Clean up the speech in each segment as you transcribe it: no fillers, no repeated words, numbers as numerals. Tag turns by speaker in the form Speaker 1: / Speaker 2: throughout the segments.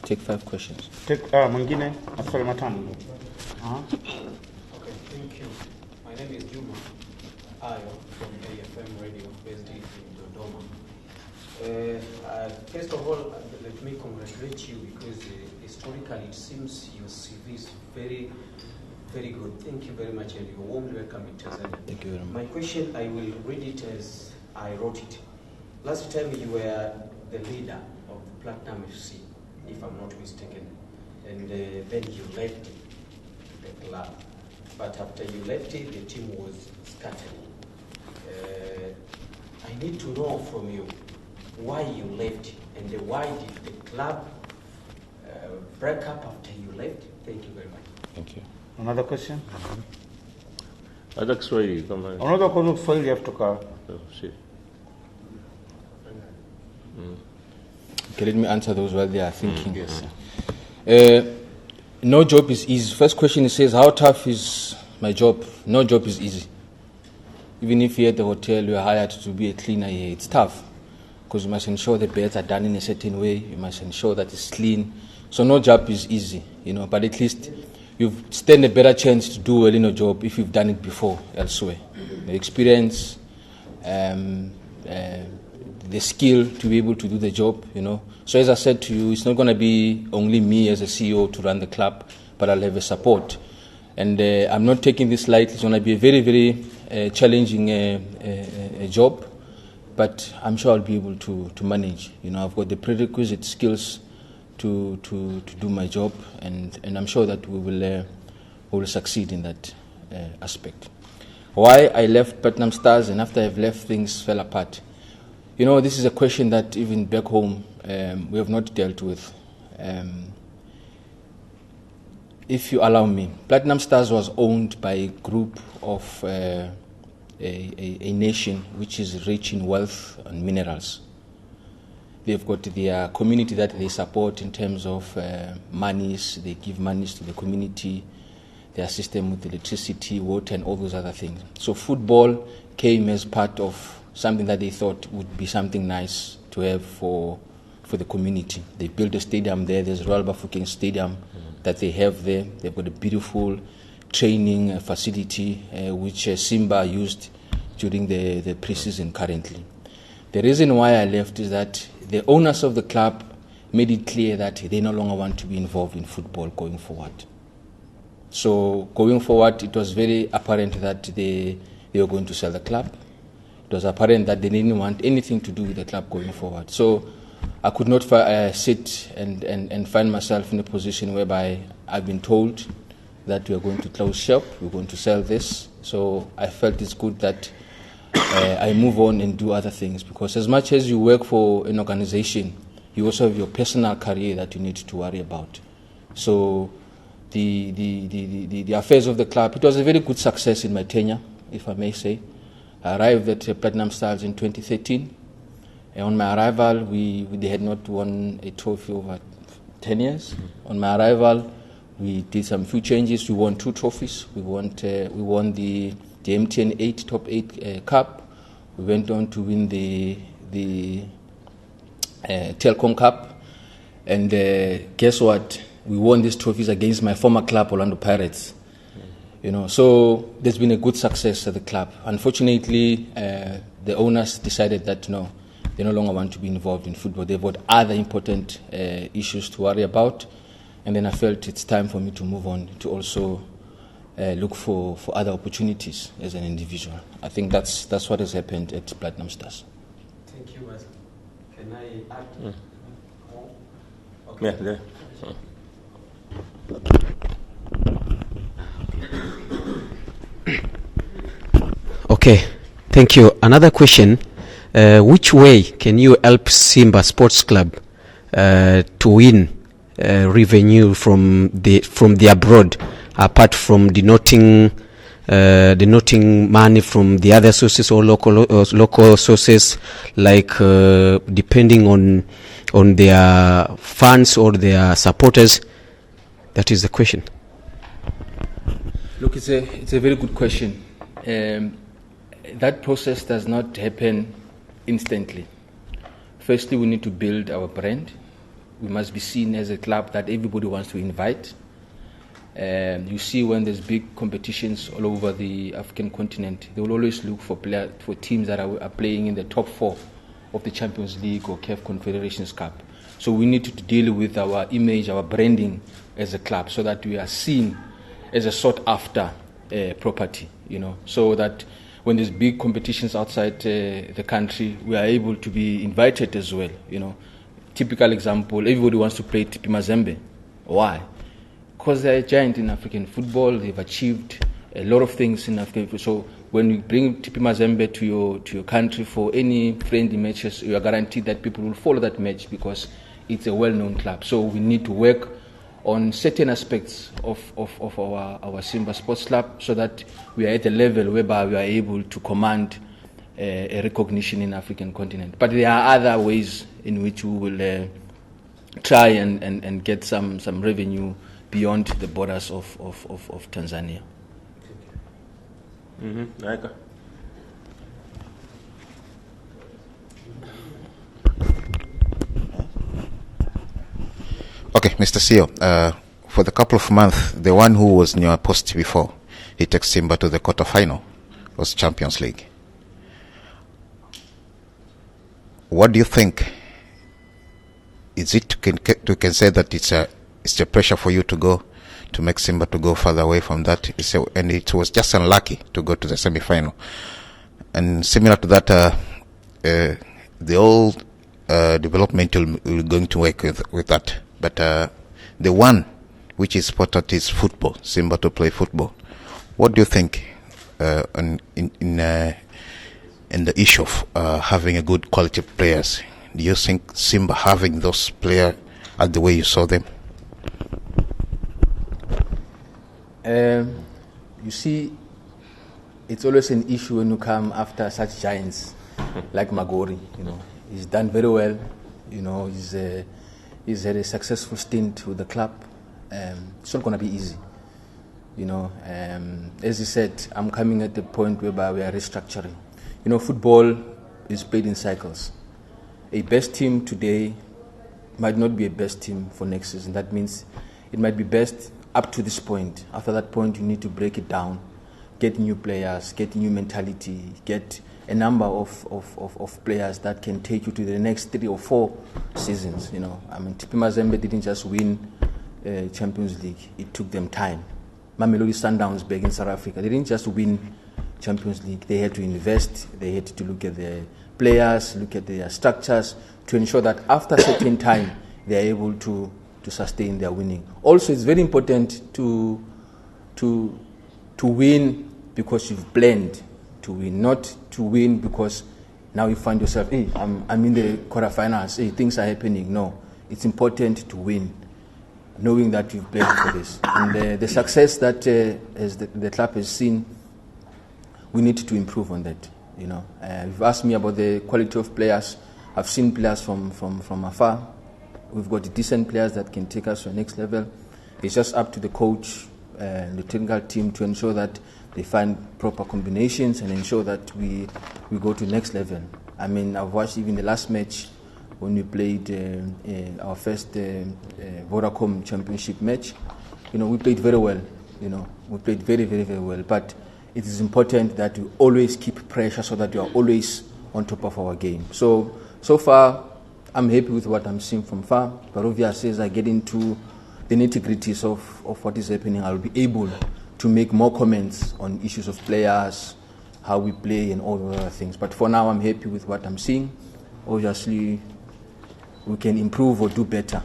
Speaker 1: take 5 questions.
Speaker 2: Mwingine maswali matano.
Speaker 3: Okay, thank you. My name is Juma Ayo from AFM Radio based in Dodoma. First of all, let me congratulate you because historically it seems your CV is very, very good. Thank you very much, and you're warmly welcome in Tanzania.
Speaker 1: Thank you very much.
Speaker 3: My question, I will read it as I wrote it. Last time you were the leader of the Platinum FC, if I'm not mistaken, and then you left the club. But after you left it, the team was scattered. I need to know from you why you left and why did the club break up after you left? Thank you very much.
Speaker 1: Thank you.
Speaker 2: Another question?
Speaker 4: Hata Kiswahili kama
Speaker 2: Unaweza kuuliza Kiswahili afu tuka.
Speaker 1: Okay, let me answer those while they are thinking. No job is easy. First question, it says, how tough is my job? No job is easy. Even if you're at the hotel, you're hired to be a cleaner here, it's tough. Because you must ensure the beds are done in a certain way. You must ensure that it's clean. So no job is easy, but at least you stand a better chance to do well in a job if you've done it before elsewhere. The experience, the skill to be able to do the job, So as I said to you, it's not going to be only me as a CEO to run the club, but I'll have a support. And I'm not taking this lightly. It's going to be a very, very challenging job, but I'm sure I'll be able to manage. I've got the prerequisite skills to do my job, and I'm sure that we will succeed in that aspect. Why I left Platinum Stars, and after I've left, things fell apart. This is a question that even back home we have not dealt with. If you allow me, Platinum Stars was owned by a group of a nation which is rich in wealth and minerals. They've got their community that they support in terms of monies. They give monies to the community. They assist them with electricity, water, and all those other things. So football came as part of something that they thought would be something nice to have for the community. They built a stadium there. There's Royal Bafokeng Stadium that they have there. They've got a beautiful training facility which Simba used during the pre-season currently. The reason why I left is that the owners of the club made it clear that they no longer want to be involved in football going forward. So going forward, it was very apparent that they were going to sell the club. It was apparent that they didn't want anything to do with the club going forward. So I could not sit and find myself in a position whereby I've been told that we are going to close shop, we're going to sell this. So I felt it's good that I move on and do other things, because as much as you work for an organization, you also have your personal career that you need to worry about. So the affairs of the club, it was a very good success in my tenure, if I may say. I arrived at Platinum Stars in 2013. And on my arrival, they had not won a trophy over 10 years. On my arrival, we did some few changes. We won 2 trophies. We won the MTN 8 Top 8 Cup. We went on to win the Telkom Cup. And guess what? We won these trophies against my former club, Orlando Pirates. So there's been a good success at the club. Unfortunately, the owners decided that no, they no longer want to be involved in football. They've got other important issues to worry about. And then I felt it's time for me to move on to also look for other opportunities as an individual. I think that's what has happened at Platinum Stars.
Speaker 3: Thank you, Wes. Can I add?
Speaker 4: Okay. Yeah, there.
Speaker 5: Okay, thank you. Another question. Which way can you help Simba Sports Club to win revenue from the abroad, apart from denoting money from the other sources or local sources, like depending on their fans or their supporters? That is the question.
Speaker 1: Look, it's a very good question. That process does not happen instantly. Firstly, we need to build our brand. we must be seen as a club that everybody wants to invite. You see, when there's big competitions all over the African continent, they will always look for teams that are playing in the top 4 of the Champions League or CAF Confederations Cup. So we need to deal with our image, our branding as a club, so that we are seen as a sought-after property, so that when there's big competitions outside the country, we are able to be invited as well. Typical example, everybody wants to play TP Mazembe. Why? Because they're a giant in African football. They've achieved a lot of things in African football. So when you bring TP Mazembe to your country for any friendly matches, you are guaranteed that people will follow that match because it's a well-known club. So we need to work on certain aspects of our Simba Sports Club so that we are at a level whereby we are able to command a recognition in the African continent. But there are other ways in which we will try and get some revenue beyond the borders of Tanzania.
Speaker 4: Naika.
Speaker 6: Okay, Mr. CEO, for the couple of months, the one who was in your post before, he takes Simba to the quarterfinal, was Champions League. What do you think? Is it you can say that it's a pressure for you to make Simba to go further away from that? And it was just unlucky to go to the semi-final. And similar to that, the old developmental will going to work with that. But the one which is important is football, Simba to play football. What do you think in the issue of having a good quality players? Do you think Simba having those players are the way you saw them?
Speaker 1: You see, it's always an issue when you come after such giants like Magori. He's done very well. He's had a successful stint with the club. It's not going to be easy. As he said, I'm coming at the point whereby we are restructuring. Football is played in cycles. A best team today might not be a best team for next season. That means it might be best up to this point. After that point, you need to break it down, get new players, get new mentality, get a number of players that can take you to the next 3 or 4 seasons. TP Mazembe didn't just win Champions League. It took them time. Mamelodi Sundowns back in South Africa, they didn't just win Champions League. They had to invest. They had to look at their players, look at their structures to ensure that after a certain time, they are able to sustain their winning. Also, it's very important to win because you've planned to win, not to win because now you find yourself, hey, I'm in the quarterfinals, hey, things are happening. No, it's important to win, knowing that you've planned for this. And the success that as the club has seen, we need to improve on that. You've asked me about the quality of players. I've seen players from afar. We've got decent players that can take us to the next level. It's just up to the coach and the technical team to ensure that they find proper combinations and ensure that we go to the next level. I've watched even the last match when we played our first Vodacom Championship match. We played very well. We played very, very, very well. But it is important that we always keep pressure so that we are always on top of our game. So far, I'm happy with what I'm seeing from far. But obviously, as I get into the nitty-gritties of what is happening, I'll be able to make more comments on issues of players, how we play, and all the other things. But for now, I'm happy with what I'm seeing. Obviously, we can improve or do better.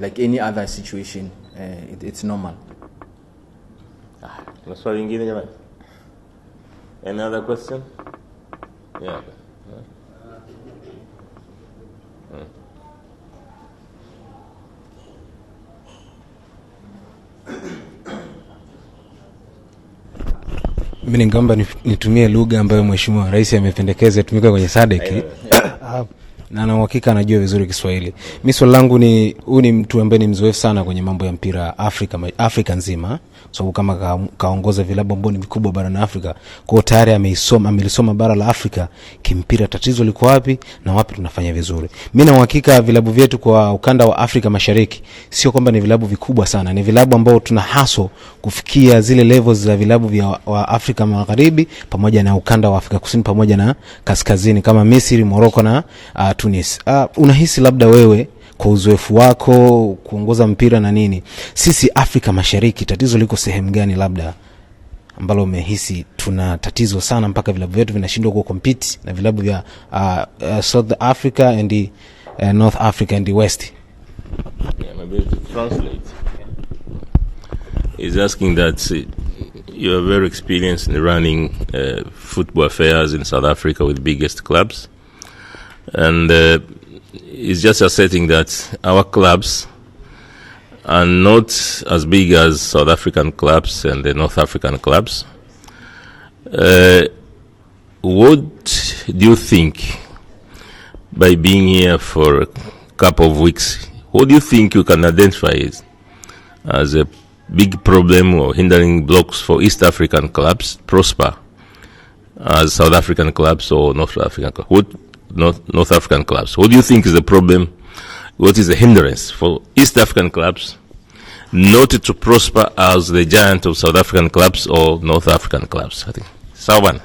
Speaker 1: Like any other situation, it's normal.
Speaker 4: Any other question? Yeah.
Speaker 7: Mimi ningeomba nitumie lugha ambayo Mheshimiwa Rais amependekeza itumike kwenye SADC. Na uhakika anajua vizuri Kiswahili. Mimi swali langu ni, huyu ni mtu ambaye ni mzoefu sana kwenye mambo ya mpira Afrika nzima. Sababu kama kaongoza vilabu ambao ni vikubwa barani Afrika, kwa tayari amelisoma bara la Afrika kimpira, tatizo liko wapi na wapi tunafanya vizuri. Mimi na uhakika vilabu vyetu kwa ukanda wa Afrika Mashariki sio kwamba ni vilabu vikubwa sana, ni vilabu ambao tuna haso kufikia zile levels za vilabu vya wa Afrika Magharibi pamoja na ukanda wa Afrika Kusini pamoja na kaskazini kama Misri, Morocco na Tunis. Unahisi labda wewe kwa uzoefu wako kuongoza mpira na nini, sisi Afrika Mashariki tatizo liko sehemu gani labda ambalo umehisi tuna tatizo sana mpaka vilabu vyetu vinashindwa ku compete na vilabu vya South Africa and the, North Africa and the West?
Speaker 4: Yeah, maybe to translate. He's asking that you are very experienced in running football affairs in South Africa with biggest clubs, and he's just asserting that our clubs are not as big as South African clubs and the North African clubs. What do you think, by being here for a couple of weeks, what do you think you can identify as a big problem or hindering blocks for East African clubs prosper as South African clubs or North African clubs? North African clubs. What do you think is the problem? What is the hindrance for East African clubs not to prosper as the giant of South African clubs or North African clubs? I think. Sawan.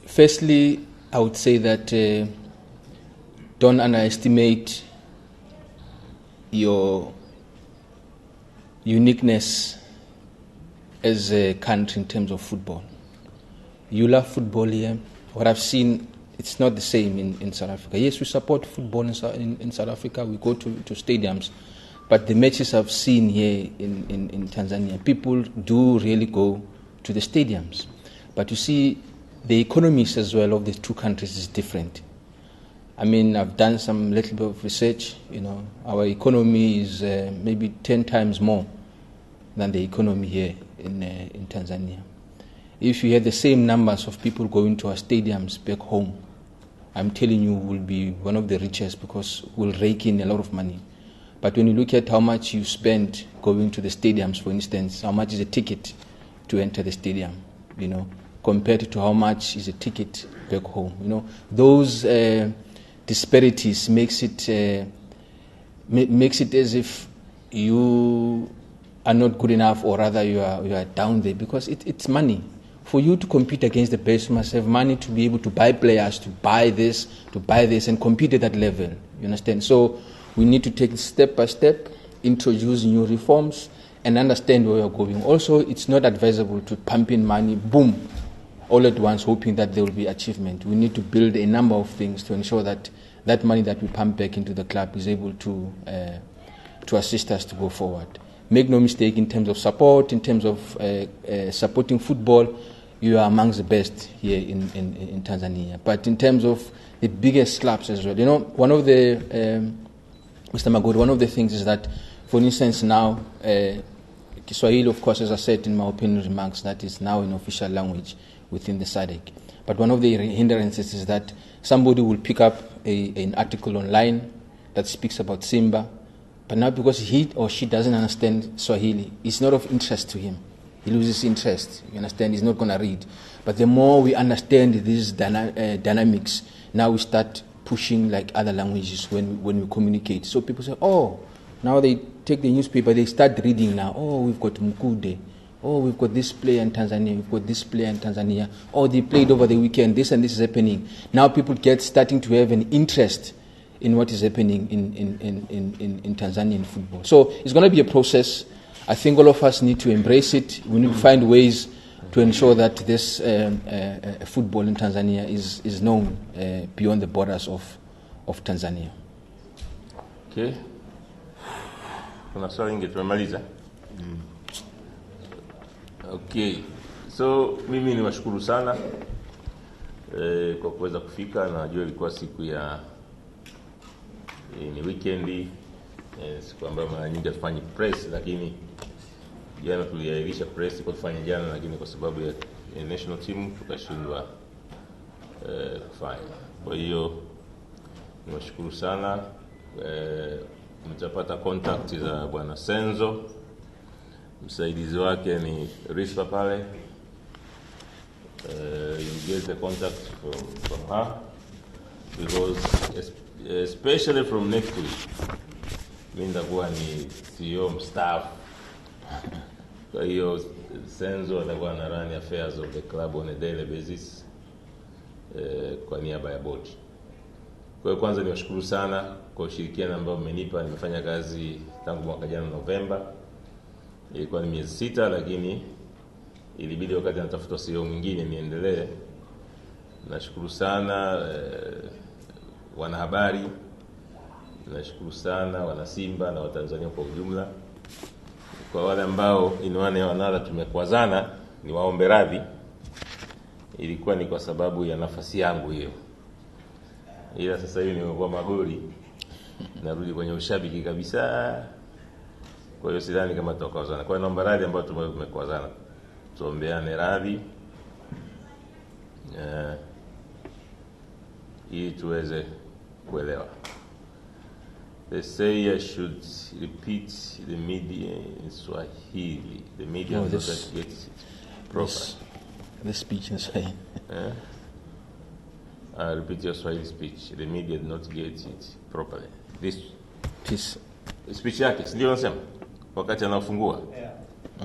Speaker 1: Firstly, I would say that don't underestimate your uniqueness as a country in terms of football. You love football here. What I've seen, it's not the same in South Africa. Yes, we support football in South Africa. We go to stadiums. But the matches I've seen here in Tanzania, people do really go to the stadiums. But you see, the economies as well of the two countries is different. I mean, I've done some little bit of research. You know, our economy is maybe 10 times more than the economy here in Tanzania. If you had the same numbers of people going to our stadiums back home, I'm telling you, we'll be one of the richest because we'll rake in a lot of money. But when you look at how much you spend going to the stadiums, for instance, how much is a ticket to enter the stadium, you know, compared to how much is a ticket back home, you know, those disparities makes it as if you are not good enough, or rather you are down there, because it's money. For you to compete against the best, you must have money to be able to buy players, to buy this, and compete at that level. You understand? So we need to take it step by step, introduce new reforms, and understand where you're going. Also, it's not advisable to pump in money, boom, all at once, hoping that there will be achievement. We need to build a number of things to ensure that that money that we pump back into the club is able to assist us to go forward. Make no mistake, in terms of support, in terms of supporting football, you are amongst the best here in Tanzania. But in terms of the biggest clubs as well, you know, one of the, Mr. Magodi, one of the things is that, for instance, now, Kiswahili, of course, as I said in my opening remarks, that is now an official language within the SADC. But one of the hindrances is that somebody will pick up an article online that speaks about Simba, but now because he or she doesn't understand Swahili, it's not of interest to him. He loses interest. You understand? He's not going to read. But the more we understand these dynamics, now we start pushing like other languages when we communicate. So people say, oh, now they take the newspaper, they start reading now. Oh, we've got Mkuu. Oh, we've got this player in Tanzania. We've got this player in Tanzania. Oh, they played over the weekend. This and this is happening. Now people starting to have an interest in what is happening in Tanzanian football. So it's going to be a process. I think all of us need to embrace it. We need to find ways to ensure that this football in Tanzania is known beyond the borders of Tanzania.
Speaker 4: Okay. Kuna swali inge tumemaliza. Okay. So mimi niwashukuru sana kwa kuweza kufika, na najua ilikuwa siku ya ni weekendi, siku ambayo mara nyingi tufanye press, lakini jana tuliahirisha press kwa kufanya jana, lakini kwa sababu ya national team tukashindwa kufanya. Kwa hiyo niwashukuru sana. Mtapata contact za bwana Senzo, msaidizi wake ni Rispa pale. You get the contact from her, because especially from next week mimi nitakuwa ni CEO staff. Kwa hiyo Senzo atakuwa na run affairs of the club on a daily basis kwa niaba ya board. Kwa hiyo kwanza niwashukuru sana kwa ushirikiano ambao mmenipa. Nimefanya kazi tangu mwaka jana Novemba. Ilikuwa ni miezi 6, lakini ilibidi wakati natafuta CEO mwingine niendelee. Nashukuru sana wanahabari. Nashukuru sana wana Simba na Watanzania kwa ujumla. Kwa wale ambao inwane wanala tumekwazana, ni waombe radhi. Ilikuwa ni kwa sababu ya nafasi yangu hiyo. Ila sasa hivi nimekuwa magoli, narudi kwenye ushabiki kabisa. Kwa hiyo sidhani kama tutakwazana. Kwa hiyo naomba radhi ambao tumekwazana. Tuombeane radhi ili tuweze kuelewa. They say I should repeat the media in Swahili. The media doesn't get it proper.
Speaker 1: The speech in Swahili.
Speaker 4: Repeat your Swahili speech. The media did not get it properly. This speech yake ndio unasema wakati anafungua.
Speaker 3: Yeah.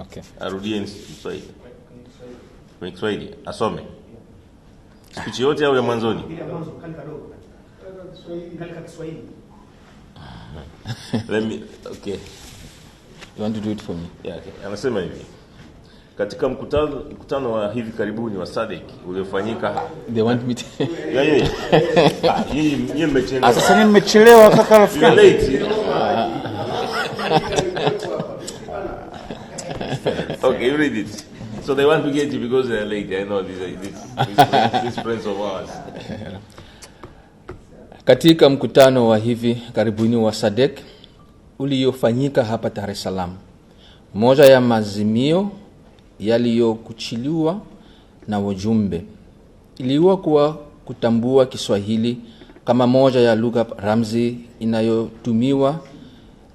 Speaker 1: Okay.
Speaker 4: Arudie in Swahili. Kwa Kiswahili asome. Speech yote au ya mwanzoni?
Speaker 3: Bila mwanzo kalika dogo. Kalika Kiswahili.
Speaker 4: Let me, okay.
Speaker 1: You want to do it for me?
Speaker 4: Yeah, okay. Anasema hivi. Katika mkutano wa hivi karibuni wa SADC uliofanyika,
Speaker 1: They want me to
Speaker 4: yeye mmechelewa.
Speaker 2: Sasa nini mmechelewa kaka rafiki?
Speaker 4: You're late. Okay, you read it. So they want to get you because they're late. I know this friends of ours.
Speaker 1: Katika mkutano wa hivi karibuni wa SADC uliofanyika hapa Dar es Salaam, moja ya mazimio yaliyokuchiliwa na wajumbe iliwa kuwa kutambua Kiswahili kama moja ya lugha ramzi inayotumiwa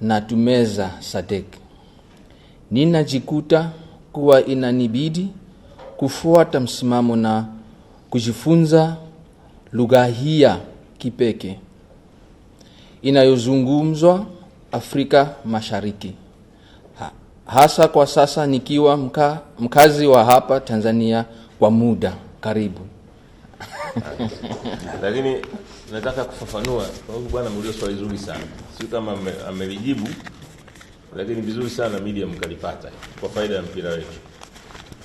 Speaker 1: na tumeza SADC. Ninajikuta kuwa inanibidi kufuata msimamo na kujifunza lugha hii kipekee inayozungumzwa Afrika Mashariki. Hasa kwa sasa nikiwa mkazi wa hapa Tanzania kwa muda karibu.
Speaker 4: Lakini nataka kufafanua kwa sababu bwana mlio swali zuri sana. Sio kama amelijibu, lakini vizuri sana media mkalipata kwa faida ya mpira wetu.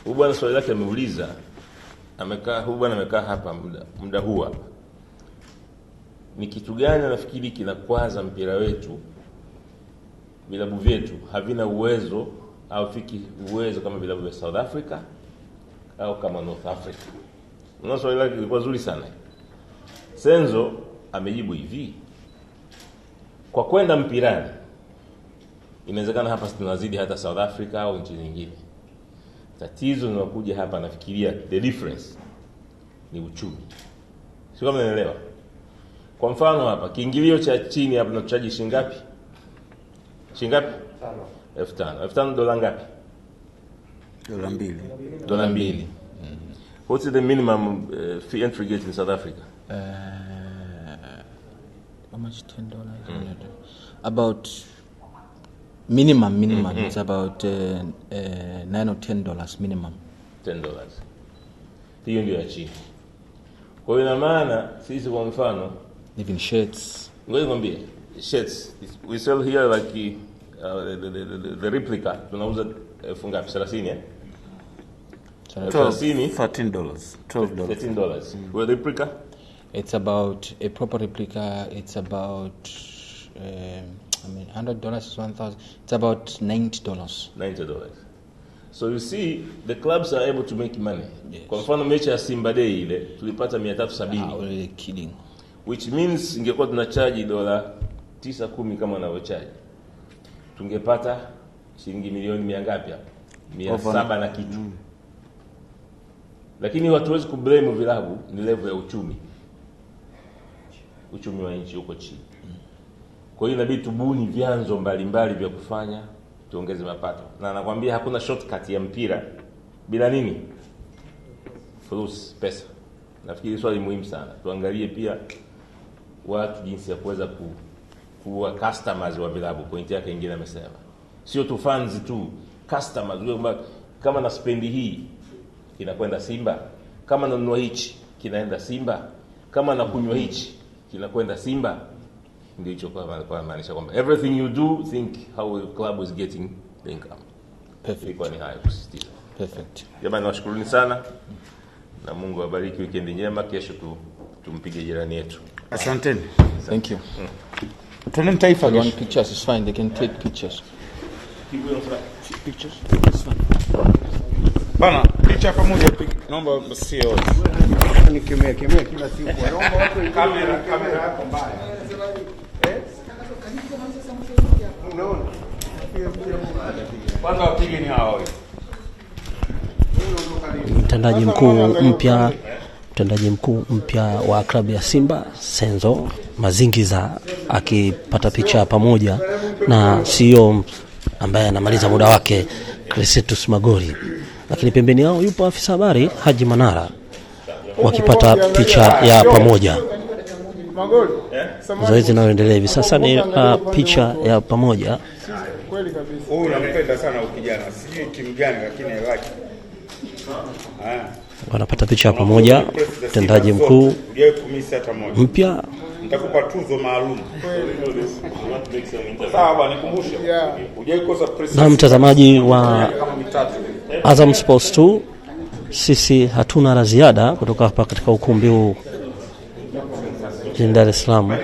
Speaker 4: Huyu bwana swali lake ameuliza, amekaa hapa muda huu hapa. Ni kitu gani nafikiri kinakwaza mpira wetu? Vilabu vyetu havina uwezo au fiki uwezo kama vilabu vya South Africa au kama North Africa. Unaona swali lake lilikuwa zuri sana. Senzo amejibu hivi. Kwa kwenda mpirani inawezekana hapa tunazidi hata South Africa au nchi nyingine. Tatizo linakuja hapa, nafikiria the difference ni uchumi. Sio kama unaelewa. Kwa mfano hapa kiingilio cha chini hapa tunachaji shilingi ngapi? Shilingi ngapi? 5,000. 5,000 dola ngapi? Dola 2. What's the minimum fee entry gate in South Africa?
Speaker 1: How much? $10? About minimum. It's about $9 or $10 minimum.
Speaker 4: $10. Hiyo ndio ya chini. Kwa hiyo ina maana sisi kwa mfano
Speaker 1: even shirts.
Speaker 4: Ngoja nikwambie, shirts we sell here like the replica tunauza elfu ngapi? 30 eh? $13. Well, replica?
Speaker 1: It's about a proper replica. It's about $100 is 1,000. It's about $90.
Speaker 4: $90. So you see the clubs are able to make money.
Speaker 1: Yes.
Speaker 4: Kwa mfano mechi ya Simba Day ile tulipata 370.
Speaker 1: Really kidding.
Speaker 4: Which means ingekuwa tunachaji dola 9-10 kama wanavyochaji, tungepata shilingi milioni 100 ngapi hapa? 700 na kitu. Lakini hatuwezi kublame vilabu, ni level ya uchumi wa nchi huko chini. Kwa hiyo inabidi tubuni vyanzo mbalimbali vya kufanya tuongeze mapato. Na nakwambia hakuna shortcut ya mpira bila nini? Fursa, pesa. Nafikiri swali muhimu sana. Tuangalie pia watu jinsi ya kuweza kuwa customers wa vilabu. Point yake nyingine amesema. Sio tu fans tu, customers. Kama na spendi hii kinakwenda Simba, kama nanunua hichi kinaenda Simba, kama na kunywa hichi kinakwenda Simba. Ndio hicho kwa maanisha kwamba everything you do, think how the club is getting the income.
Speaker 1: Perfect.
Speaker 4: Kwa ni hayo kusisitiza.
Speaker 1: Perfect.
Speaker 4: Jamani, nawashukuruni sana na Mungu awabariki. Weekend njema. Kesho tumpige jirani yetu.
Speaker 2: Asanteni.
Speaker 1: Thank you.
Speaker 2: Tuende taifa
Speaker 1: One
Speaker 2: kesho.
Speaker 1: pictures is fine. They can take pictures.
Speaker 2: Pictures. Bana, picha pamoja naomba sio. Nikemea kila siku. Naomba watu kamera yako mbaya. Unaona? Kwanza wapige ni hao.
Speaker 8: Mtendaji mkuu mpya wa klabu ya Simba Senzo Mazingiza akipata picha pamoja na CEO ambaye anamaliza muda wake Crescentus Magori, lakini pembeni yao yupo afisa habari Haji Manara wakipata picha ya pamoja. Zoezi linaloendelea hivi sasa ni picha ya pamoja.
Speaker 2: Kweli kabisa. Huyu nampenda sana ukijana. Sijui timu gani lakini I like.
Speaker 8: Wanapata picha pamoja. Mtendaji mkuu mpya,
Speaker 2: nitakupa tuzo maalum. Sawa, nikumbushe. Hujaikosa press.
Speaker 8: Na mtazamaji wa Azam Sports 2, sisi hatuna la ziada kutoka hapa katika ukumbi huu jijini Dar es Salaam.